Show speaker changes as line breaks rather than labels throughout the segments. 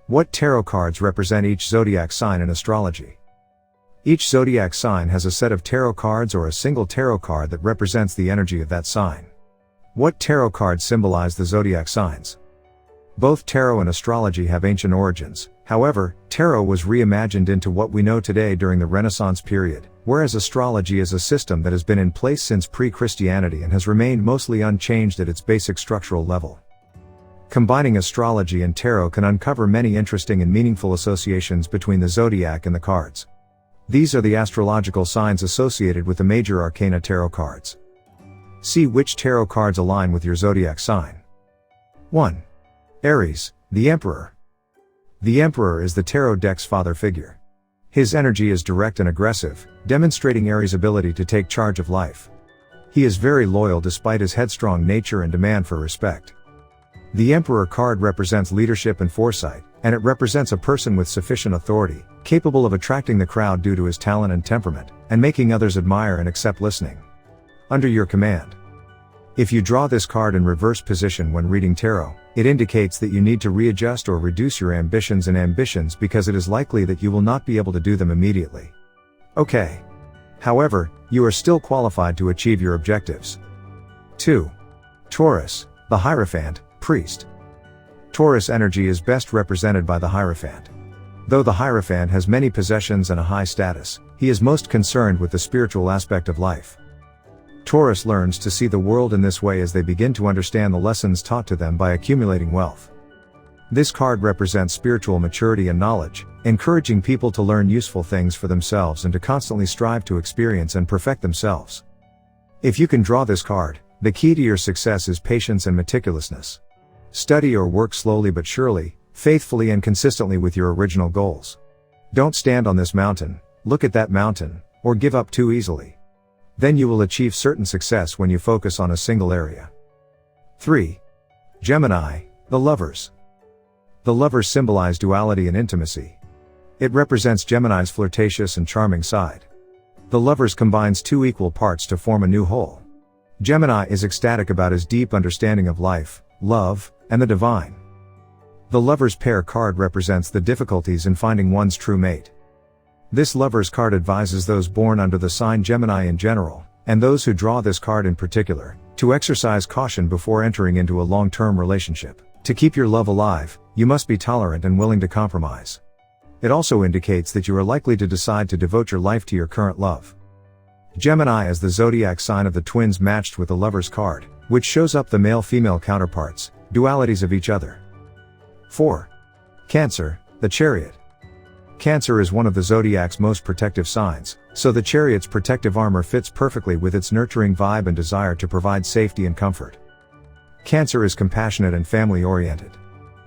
What tarot cards represent each zodiac sign in astrology? Each zodiac sign has a set of tarot cards or a single tarot card that represents the energy of that sign. What tarot cards symbolize the zodiac signs? Both tarot and astrology have ancient origins. However, tarot was reimagined into what we know today during the Renaissance period, whereas astrology is a system that has been in place since pre-Christianity and has remained mostly unchanged at its basic structural level. Combining astrology and tarot can uncover many interesting and meaningful associations between the zodiac and the cards. These are the astrological signs associated with the major arcana tarot cards. See which tarot cards align with your zodiac sign. 1. Aries, the Emperor. The Emperor is the tarot deck's father figure. His energy is direct and aggressive, demonstrating Aries' ability to take charge of life. He is very loyal despite his headstrong nature and demand for respect. The Emperor card represents leadership and foresight, and it represents a person with sufficient authority, capable of attracting the crowd due to his talent and temperament, and making others admire and accept listening. Under your command. If you draw this card in reverse position when reading tarot, it indicates that you need to readjust or reduce your ambitions because it is likely that you will not be able to do them immediately. Okay. However, you are still qualified to achieve your objectives. 2. Taurus, the Hierophant, Priest. Taurus energy is best represented by the Hierophant. Though the Hierophant has many possessions and a high status, he is most concerned with the spiritual aspect of life. Taurus learns to see the world in this way as they begin to understand the lessons taught to them by accumulating wealth. This card represents spiritual maturity and knowledge, encouraging people to learn useful things for themselves and to constantly strive to experience and perfect themselves. If you can draw this card, the key to your success is patience and meticulousness. Study or work slowly but surely, faithfully and consistently with your original goals. Don't stand on this mountain, look at that mountain, or give up too easily. Then you will achieve certain success when you focus on a single area. 3. Gemini, the Lovers. The Lovers symbolize duality and intimacy. It represents Gemini's flirtatious and charming side. The Lovers combines two equal parts to form a new whole. Gemini is ecstatic about his deep understanding of life, love, and the divine. The Lovers pair card represents the difficulties in finding one's true mate. This Lovers card advises those born under the sign Gemini in general, and those who draw this card in particular, to exercise caution before entering into a long-term relationship. To keep your love alive, you must be tolerant and willing to compromise. It also indicates that you are likely to decide to devote your life to your current love. Gemini is the zodiac sign of the twins matched with the Lovers card, which shows up the male-female counterparts, dualities of each other. 4. Cancer, the Chariot. Cancer is one of the zodiac's most protective signs, so the Chariot's protective armor fits perfectly with its nurturing vibe and desire to provide safety and comfort. Cancer is compassionate and family-oriented.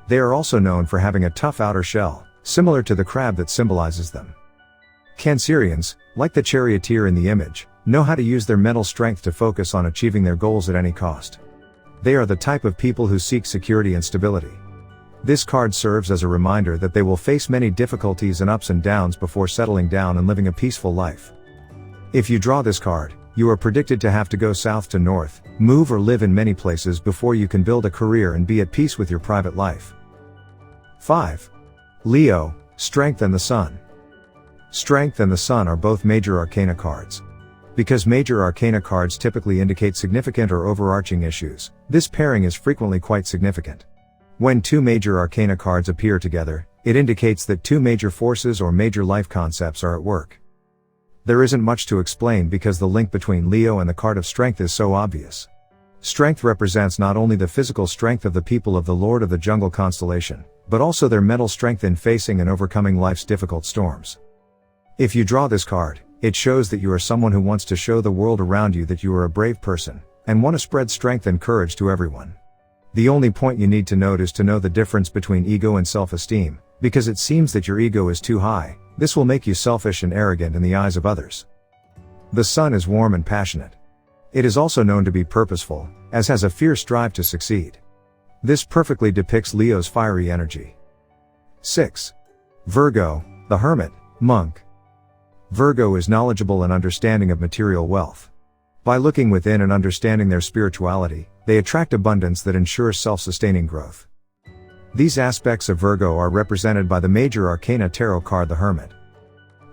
They are also known for having a tough outer shell, similar to the crab that symbolizes them. Cancerians, like the charioteer in the image, know how to use their mental strength to focus on achieving their goals at any cost. They are the type of people who seek security and stability. This card serves as a reminder that they will face many difficulties and ups and downs before settling down and living a peaceful life. If you draw this card, you are predicted to have to go south to north, move or live in many places before you can build a career and be at peace with your private life. 5. Leo, Strength and the Sun. Strength and the Sun are both major arcana cards. Because major arcana cards typically indicate significant or overarching issues, this pairing is frequently quite significant. When two major arcana cards appear together, it indicates that two major forces or major life concepts are at work. There isn't much to explain because the link between Leo and the card of Strength is so obvious. Strength represents not only the physical strength of the people of the Lord of the Jungle constellation, but also their mental strength in facing and overcoming life's difficult storms. If you draw this card, it shows that you are someone who wants to show the world around you that you are a brave person, and want to spread strength and courage to everyone. The only point you need to note is to know the difference between ego and self-esteem, because it seems that your ego is too high. This will make you selfish and arrogant in the eyes of others. The Sun is warm and passionate. It is also known to be purposeful, as has a fierce drive to succeed. This perfectly depicts Leo's fiery energy. 6. Virgo, the Hermit, Monk. Virgo is knowledgeable and understanding of material wealth. By looking within and understanding their spirituality, they attract abundance that ensures self-sustaining growth. These aspects of Virgo are represented by the major arcana tarot card, the Hermit.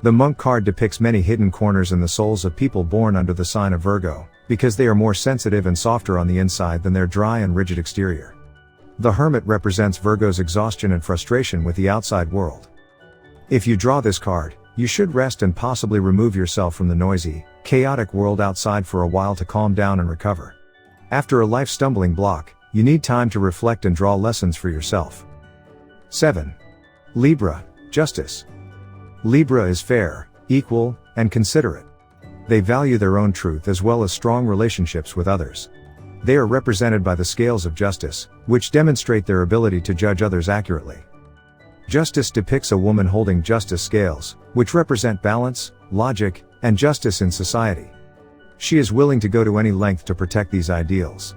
The Monk card depicts many hidden corners in the souls of people born under the sign of Virgo, because they are more sensitive and softer on the inside than their dry and rigid exterior. The Hermit represents Virgo's exhaustion and frustration with the outside world. If you draw this card, you should rest and possibly remove yourself from the noisy, chaotic world outside for a while to calm down and recover. After a life stumbling block, you need time to reflect and draw lessons for yourself. 7. Libra, Justice. Libra is fair, equal, and considerate. They value their own truth as well as strong relationships with others. They are represented by the scales of justice, which demonstrate their ability to judge others accurately. Justice depicts a woman holding justice scales, which represent balance, logic, and justice in society. She is willing to go to any length to protect these ideals.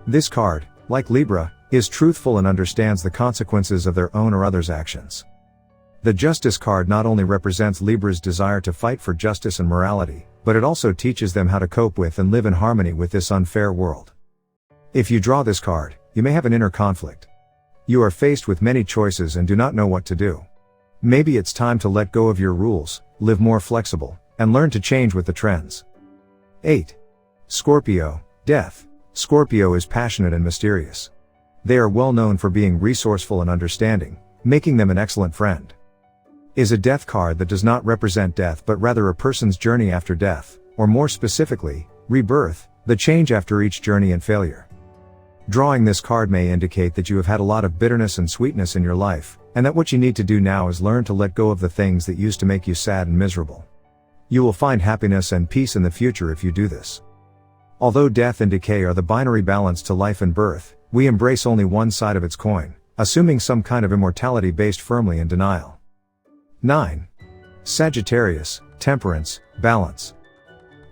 This card, like Libra, is truthful and understands the consequences of their own or others' actions. The Justice card not only represents Libra's desire to fight for justice and morality, but it also teaches them how to cope with and live in harmony with this unfair world. If you draw this card, you may have an inner conflict. You are faced with many choices and do not know what to do. Maybe it's time to let go of your rules, live more flexible, and learn to change with the trends. 8. Scorpio, Death. Scorpio is passionate and mysterious. They are well known for being resourceful and understanding, making them an excellent friend. Is a Death card that does not represent death but rather a person's journey after death, or more specifically, rebirth, the change after each journey and failure. Drawing this card may indicate that you have had a lot of bitterness and sweetness in your life, and that what you need to do now is learn to let go of the things that used to make you sad and miserable. You will find happiness and peace in the future if you do this. Although death and decay are the binary balance to life and birth, we embrace only one side of its coin, assuming some kind of immortality based firmly in denial. 9. Sagittarius, Temperance, Balance.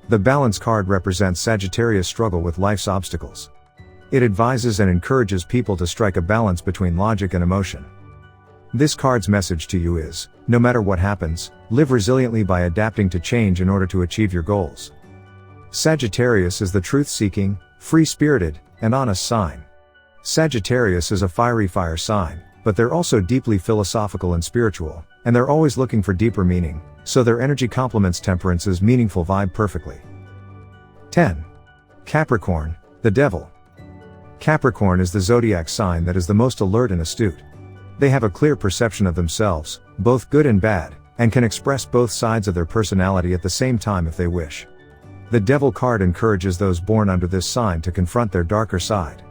The Balance card represents Sagittarius' struggle with life's obstacles. It advises and encourages people to strike a balance between logic and emotion. This card's message to you is, no matter what happens, live resiliently by adapting to change in order to achieve your goals. Sagittarius is the truth-seeking, free-spirited, and honest sign. Sagittarius is a fiery fire sign, but they're also deeply philosophical and spiritual, and they're always looking for deeper meaning, so their energy complements Temperance's meaningful vibe perfectly. 10. Capricorn, the Devil. Capricorn is the zodiac sign that is the most alert and astute. They have a clear perception of themselves, both good and bad, and can express both sides of their personality at the same time if they wish. The Devil card encourages those born under this sign to confront their darker side.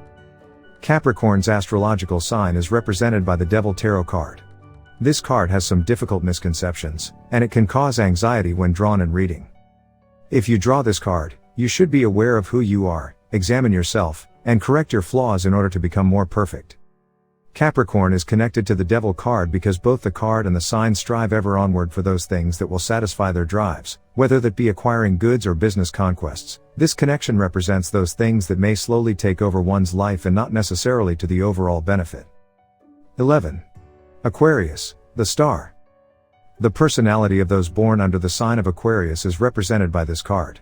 Capricorn's astrological sign is represented by the Devil Tarot card. This card has some difficult misconceptions, and it can cause anxiety when drawn and reading. If you draw this card, you should be aware of who you are, examine yourself, and correct your flaws in order to become more perfect. Capricorn is connected to the Devil card because both the card and the sign strive ever onward for those things that will satisfy their drives, whether that be acquiring goods or business conquests. This connection represents those things that may slowly take over one's life and not necessarily to the overall benefit. 11. Aquarius, the Star. The personality of those born under the sign of Aquarius is represented by this card.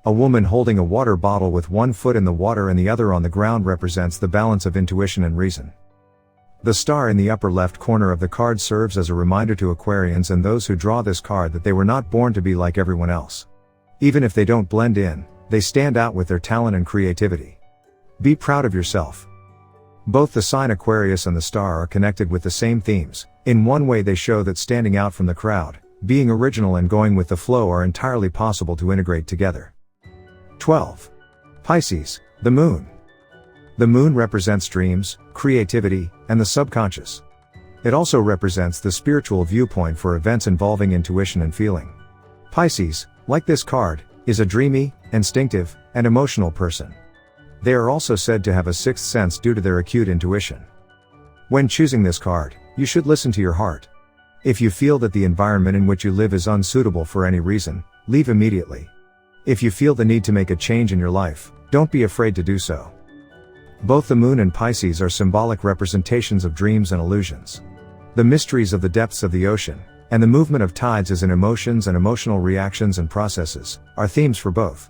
A woman holding a water bottle with one foot in the water and the other on the ground represents the balance of intuition and reason. The star in the upper left corner of the card serves as a reminder to Aquarians and those who draw this card that they were not born to be like everyone else. Even if they don't blend in, they stand out with their talent and creativity. Be proud of yourself. Both the sign Aquarius and the star are connected with the same themes. In one way they show that standing out from the crowd, being original and going with the flow are entirely possible to integrate together. 12. Pisces, the Moon. The Moon represents dreams, creativity, and the subconscious. It also represents the spiritual viewpoint for events involving intuition and feeling. Pisces, like this card, is a dreamy, instinctive, and emotional person. They are also said to have a sixth sense due to their acute intuition. When choosing this card, you should listen to your heart. If you feel that the environment in which you live is unsuitable for any reason, leave immediately. If you feel the need to make a change in your life, don't be afraid to do so. Both the Moon and Pisces are symbolic representations of dreams and illusions. The mysteries of the depths of the ocean, and the movement of tides as in emotions and emotional reactions and processes, are themes for both.